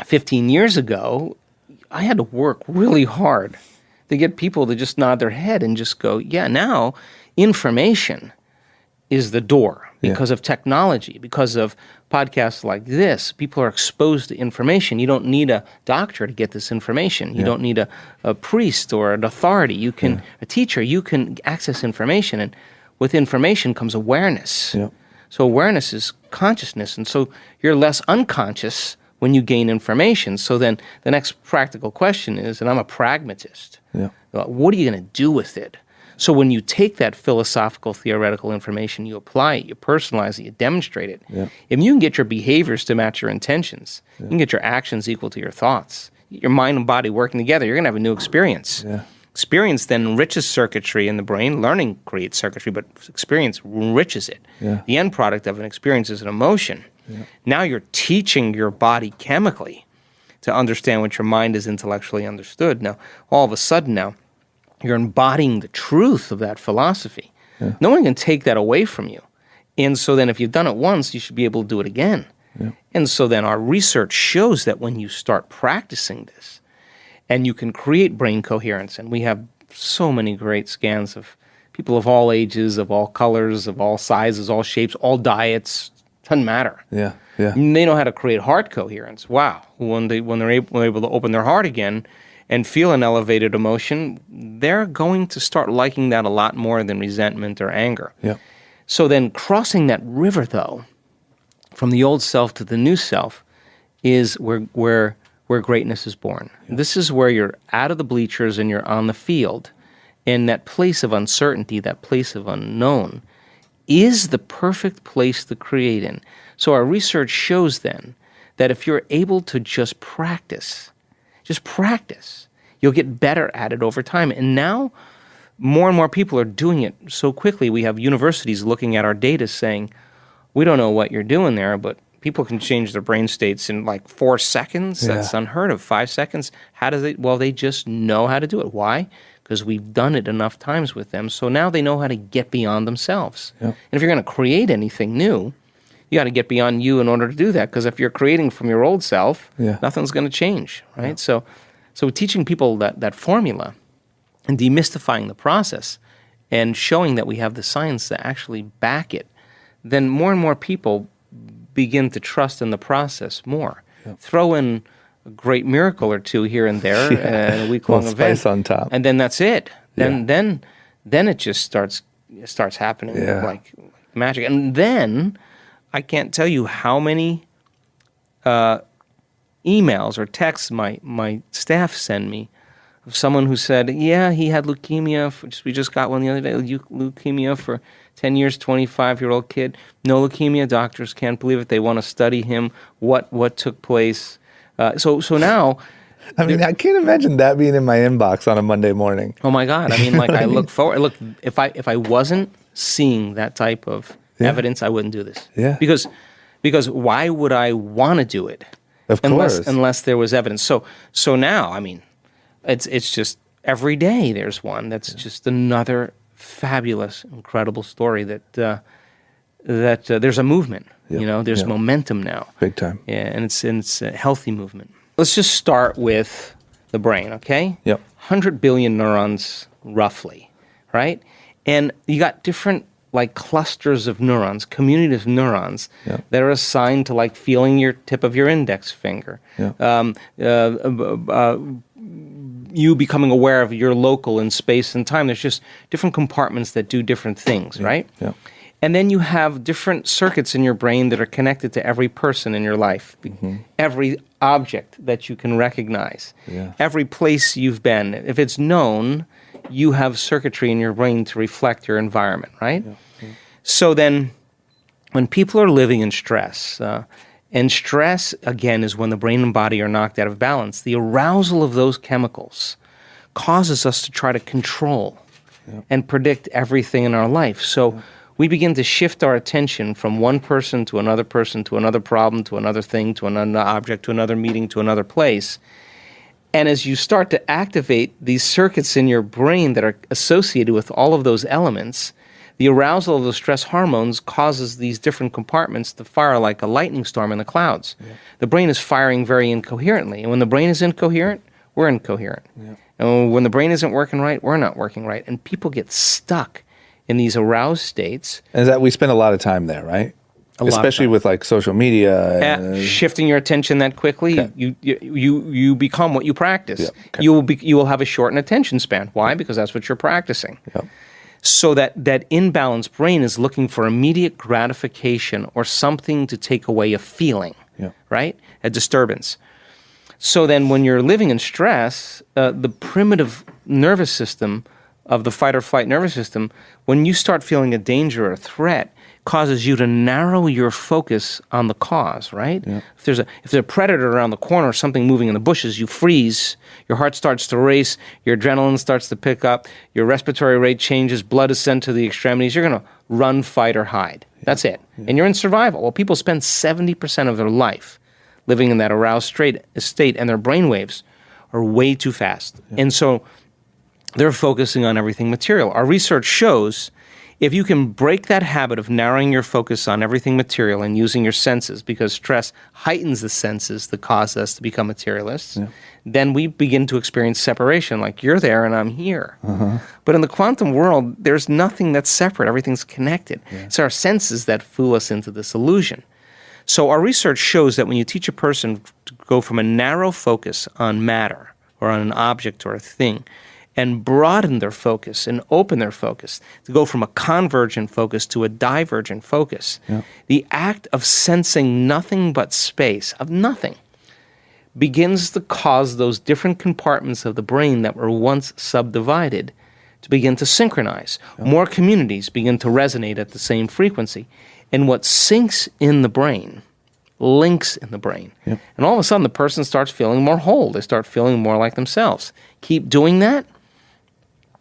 15 years ago, I had to work really hard to get people to just nod their head and just go, yeah, now information is the door because of technology, because of podcasts like this. People are exposed to information. You don't need a doctor to get this information. You don't need a priest or an authority. You can, a teacher, you can access information. And with information comes awareness. Yeah. So awareness is consciousness. And so you're less unconscious when you gain information. So then the next practical question is, and I'm a pragmatist, what are you going to do with it? So when you take that philosophical, theoretical information, you apply it, you personalize it, you demonstrate it. Yeah. If you can get your behaviors to match your intentions, you can get your actions equal to your thoughts, your mind and body working together, you're going to have a new experience. Yeah. Experience then enriches circuitry in the brain. Learning creates circuitry, but experience enriches it. Yeah. The end product of an experience is an emotion. Yeah. Now you're teaching your body chemically to understand what your mind is intellectually understood. Now, all of a sudden now, you're embodying the truth of that philosophy. Yeah. No one can take that away from you. And so then if you've done it once, you should be able to do it again. Yeah. And so then our research shows that when you start practicing this, and you can create brain coherence, and we have so many great scans of people of all ages, of all colors, of all sizes, all shapes, all diets, doesn't matter. Yeah, yeah. And they know how to create heart coherence. Wow. When they're able to open their heart again, and feel an elevated emotion, they're going to start liking that a lot more than resentment or anger. Yeah. So then crossing that river, though, from the old self to the new self, is where greatness is born. Yeah. This is where you're out of the bleachers and you're on the field, and that place of uncertainty, that place of unknown, is the perfect place to create in. So our research shows then that if you're able to just practice, you'll get better at it over time. And now more and more people are doing it so quickly. We have universities looking at our data saying, we don't know what you're doing there, but people can change their brain states in like 4 seconds. Yeah. That's unheard of. 5 seconds. How do they? Well, they just know how to do it. Why? Because we've done it enough times with them. So now they know how to get beyond themselves. Yep. And if you're going to create anything new, you got to get beyond you in order to do that. Because if you're creating from your old self, nothing's going to change, right? Yeah. So teaching people that formula and demystifying the process and showing that we have the science to actually back it, then more and more people begin to trust in the process more. Yep. Throw in a great miracle or two here and there, a week-long event, on top, and then that's it. Then it just starts happening like magic. And then I can't tell you how many emails or texts my staff send me of someone who said, yeah, he had leukemia. We just got one the other day, leukemia for 10 years, 25-year-old kid. No leukemia, doctors can't believe it. They want to study him, what took place. So now... I mean, I can't imagine that being in my inbox on a Monday morning. Oh, my God. I mean, like, I look forward... Look, if I wasn't seeing that type of evidence, I wouldn't do this. Yeah. Because why would I want to do it? Of course. Unless there was evidence. So now, I mean, it's just every day there's one that's just another fabulous, incredible story that there's a movement. Yep. You know, there's momentum now. Big time. Yeah, and it's a healthy movement. Let's just start with the brain, okay? Yep. 100 billion neurons, roughly, right? And you got different like clusters of neurons, communities of neurons that are assigned to like feeling your tip of your index finger. You becoming aware of your local in space and time. There's just different compartments that do different things, right? Yeah. And then you have different circuits in your brain that are connected to every person in your life, every object that you can recognize, every place you've been. If it's known, you have circuitry in your brain to reflect your environment, right? Yeah. So then when people are living in stress, and stress, again, is when the brain and body are knocked out of balance, the arousal of those chemicals causes us to try to control and predict everything in our life. So we begin to shift our attention from one person to another problem, to another thing, to another object, to another meeting, to another place. And as you start to activate these circuits in your brain that are associated with all of those elements, The arousal of those stress hormones causes these different compartments to fire like a lightning storm in the clouds. Yeah. The brain is firing very incoherently. And when the brain is incoherent, we're incoherent. Yeah. And when the brain isn't working right, we're not working right. And people get stuck in these aroused states. And that we spend a lot of time there, right? Especially with like social media. And shifting your attention that quickly, okay. you become what you practice. Yep. Okay. You will have a shortened attention span. Why? Because that's what you're practicing. Yep. So that imbalanced brain is looking for immediate gratification or something to take away a feeling, right? A disturbance. So then when you're living in stress, the primitive nervous system of the fight or flight nervous system, when you start feeling a danger or a threat, causes you to narrow your focus on the cause, right? Yeah. If there's a predator around the corner or something moving in the bushes, you freeze, your heart starts to race, your adrenaline starts to pick up, your respiratory rate changes, blood is sent to the extremities, you're going to run, fight, or hide. Yeah. That's it. Yeah. And you're in survival. Well, people spend 70% of their life living in that aroused state, and their brainwaves are way too fast. Yeah. And so they're focusing on everything material. Our research shows if you can break that habit of narrowing your focus on everything material and using your senses, because stress heightens the senses that cause us to become materialists, then we begin to experience separation, like you're there and I'm here. Uh-huh. But in the quantum world, there's nothing that's separate. Everything's connected. Yeah. It's our senses that fool us into this illusion. So our research shows that when you teach a person to go from a narrow focus on matter or on an object or a thing, and broaden their focus and open their focus, to go from a convergent focus to a divergent focus. Yeah. The act of sensing nothing but space, of nothing, begins to cause those different compartments of the brain that were once subdivided to begin to synchronize. Yeah. More communities begin to resonate at the same frequency. And what sinks in the brain links in the brain. Yeah. And all of a sudden, the person starts feeling more whole. They start feeling more like themselves. Keep doing that.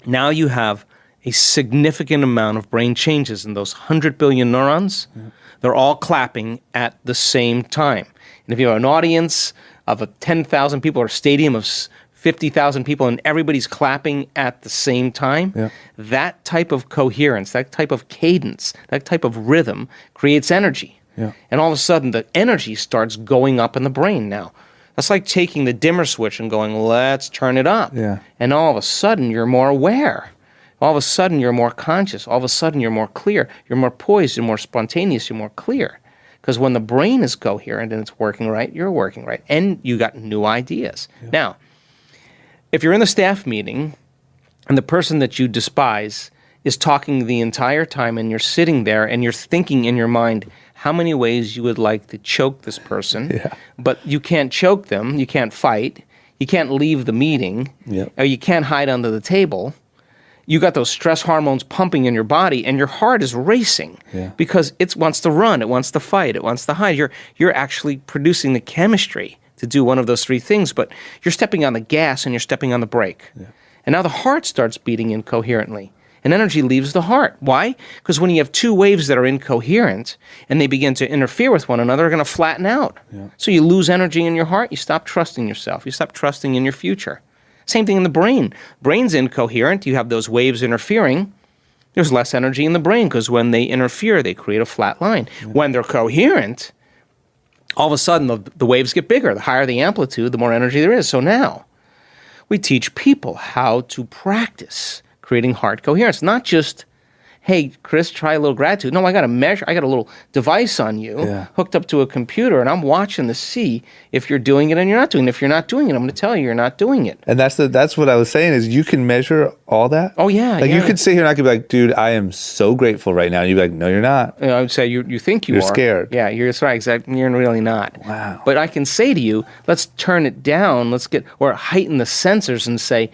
Now you have a significant amount of brain changes in those 100 billion neurons. Yeah. They're all clapping at the same time. And if you have an audience of 10,000 people or a stadium of 50,000 people and everybody's clapping at the same time, that type of coherence, that type of cadence, that type of rhythm creates energy. Yeah. And all of a sudden, the energy starts going up in the brain now. That's like taking the dimmer switch and going, let's turn it up. Yeah. And all of a sudden, you're more aware. All of a sudden, you're more conscious. All of a sudden, you're more clear. You're more poised. You're more spontaneous. You're more clear. Because when the brain is coherent and it's working right, you're working right. And you got new ideas. Yeah. Now, if you're in the staff meeting and the person that you despise is talking the entire time and you're sitting there and you're thinking in your mind how many ways you would like to choke this person, but you can't choke them, you can't fight, you can't leave the meeting, or you can't hide under the table, you got those stress hormones pumping in your body and your heart is racing because it wants to run, it wants to fight, it wants to hide. You're actually producing the chemistry to do one of those three things, but you're stepping on the gas and you're stepping on the brake. Yeah. And now the heart starts beating incoherently. And energy leaves the heart. Why? Because when you have two waves that are incoherent and they begin to interfere with one another, they're going to flatten out. Yeah. So you lose energy in your heart, you stop trusting yourself, you stop trusting in your future. Same thing in the brain. Brain's incoherent, you have those waves interfering, there's less energy in the brain because when they interfere, they create a flat line. Yeah. When they're coherent, all of a sudden the waves get bigger. The higher the amplitude, the more energy there is. So now we teach people how to practice creating heart coherence. Not just, hey, Chris, try a little gratitude. No, I got to measure. I got a little device on you hooked up to a computer, and I'm watching to see if you're doing it and you're not doing it. If you're not doing it, I'm going to tell you you're not doing it. And that's what I was saying is you can measure all that? Oh, yeah. Like you could sit here and I could be like, dude, I am so grateful right now. And you'd be like, no, you're not. I would say you think you're scared. Yeah, you're right. Exactly. You're really not. Wow. But I can say to you, let's turn it down. Or heighten the sensors and say,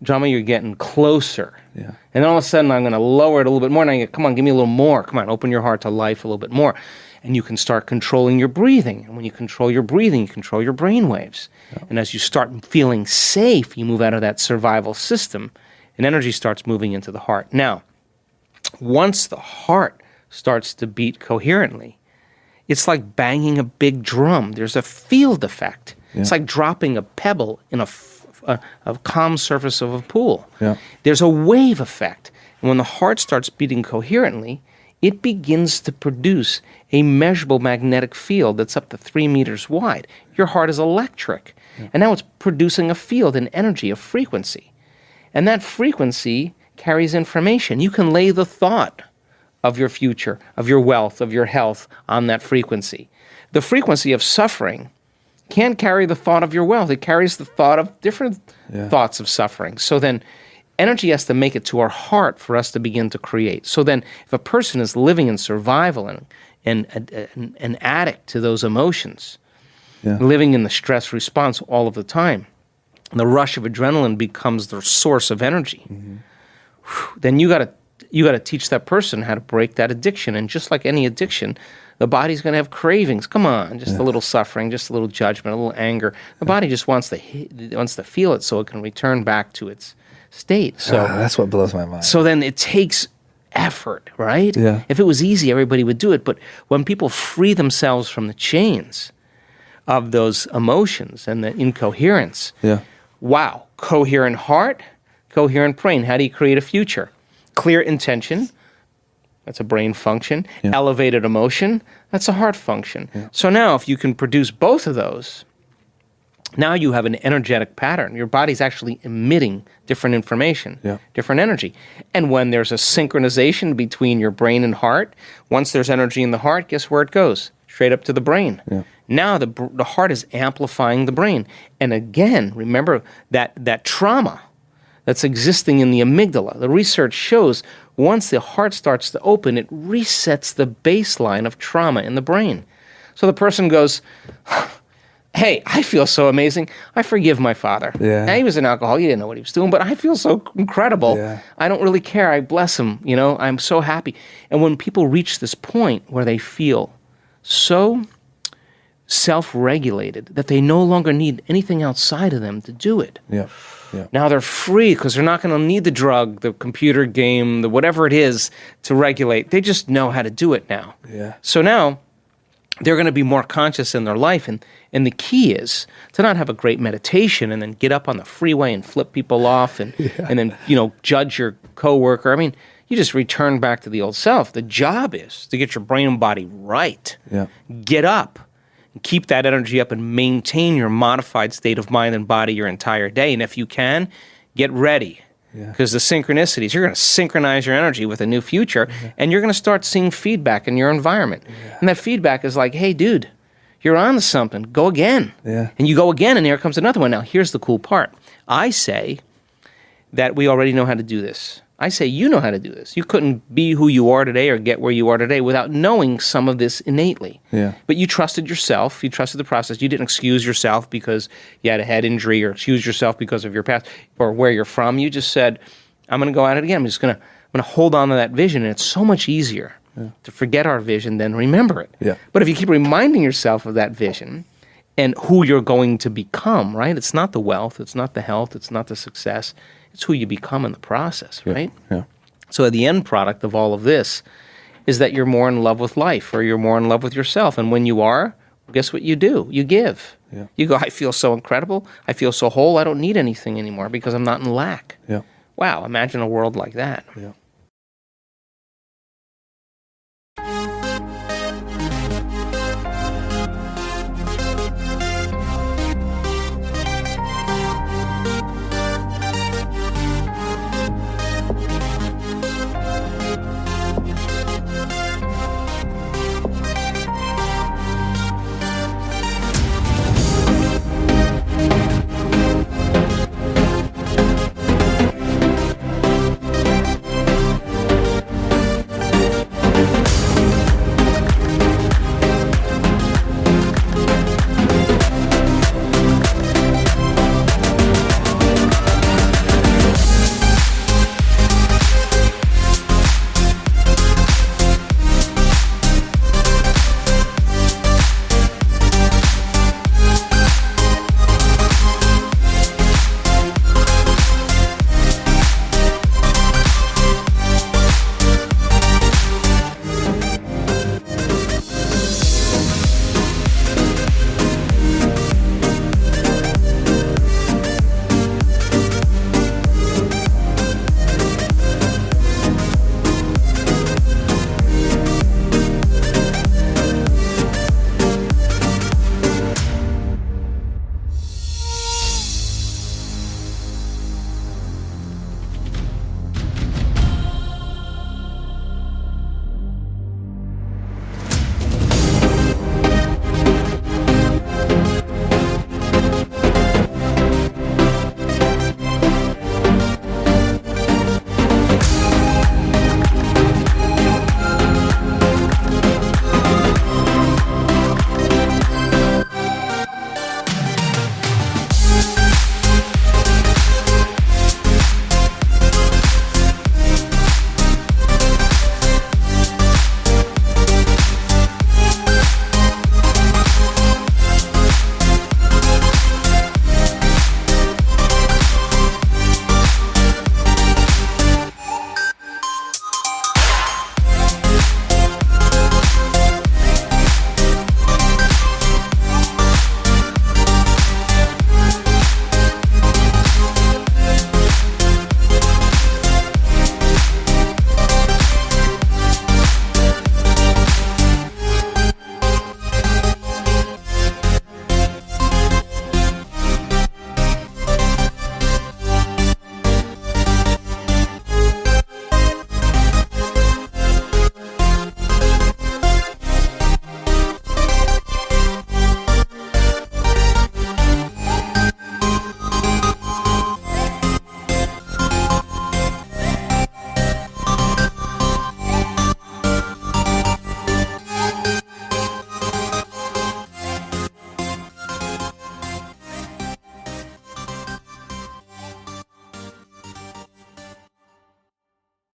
Drama, you're getting closer. Yeah. And then all of a sudden, I'm going to lower it a little bit more. And I go, come on, give me a little more. Come on, open your heart to life a little bit more. And you can start controlling your breathing. And when you control your breathing, you control your brain waves. Yeah. And as you start feeling safe, you move out of that survival system, and energy starts moving into the heart. Now, once the heart starts to beat coherently, it's like banging a big drum. There's a field effect. Yeah. It's like dropping a pebble in a calm surface of a pool. Yeah. There's a wave effect. And when the heart starts beating coherently, it begins to produce a measurable magnetic field that's up to 3 meters wide. Your heart is electric. Yeah. And now it's producing a field, an energy, a frequency. And that frequency carries information. You can lay the thought of your future, of your wealth, of your health on that frequency. The frequency of suffering can't carry the thought of your wealth. It carries the thought of different thoughts of suffering. So then energy has to make it to our heart for us to begin to create. So then if a person is living in survival and an addict to those emotions, living in the stress response all of the time, the rush of adrenaline becomes their source of energy. Then you got to teach that person how to break that addiction. And just like any addiction, the body's going to have cravings. Come on, just a little suffering, just a little judgment, a little anger. The body just wants to feel it so it can return back to its state. So that's what blows my mind. So then it takes effort, right? Yeah. If it was easy, everybody would do it. But when people free themselves from the chains of those emotions and the incoherence, wow, coherent heart, coherent brain. How do you create a future? Clear intention, that's a brain function. Elevated emotion, that's a heart function. So now if you can produce both of those, now you have an energetic pattern. Your body's actually emitting different information, different energy. And when there's a synchronization between your brain and heart, once there's energy in the heart, guess where it goes? Straight up to the brain. Now the heart is amplifying the brain. And again, remember that trauma that's existing in the amygdala. The research shows once the heart starts to open, it resets the baseline of trauma in the brain. So the person goes, hey, I feel so amazing. I forgive my father. Now, he was an alcoholic. He didn't know what he was doing, but I feel so incredible. I don't really care. I bless him. You know, I'm so happy. And when people reach this point where they feel so self-regulated that they no longer need anything outside of them to do it. Now they're free because they're not going to need the drug, the computer game, the whatever it is to regulate. They just know how to do it now. So now they're going to be more conscious in their life. And the key is to not have a great meditation and then get up on the freeway and flip people off and then, judge your coworker. I mean, you just return back to the old self. The job is to get your brain and body right. Get up. Keep that energy up and maintain your modified state of mind and body your entire day. And if you can, get ready. Because the synchronicities, you're going to synchronize your energy with a new future, and you're going to start seeing feedback in your environment. And that feedback is like, hey, dude, you're on to something. Go again. And you go again, and here comes another one. Now, here's the cool part. I say that we already know how to do this. I say you know how to do this. You couldn't be who you are today or get where you are today without knowing some of this innately. But you trusted yourself. You trusted the process. You didn't excuse yourself because you had a head injury or excuse yourself because of your past or where you're from. You just said, I'm going to go at it again. I'm going to hold on to that vision. And it's so much easier to forget our vision than remember it. But if you keep reminding yourself of that vision and who you're going to become, right? It's not the wealth. It's not the health. It's not the success. It's who you become in the process, right? So the end product of all of this is that you're more in love with life or you're more in love with yourself. And when you are, guess what you do? You give. You go, I feel so incredible. I feel so whole. I don't need anything anymore because I'm not in lack. Wow, imagine a world like that.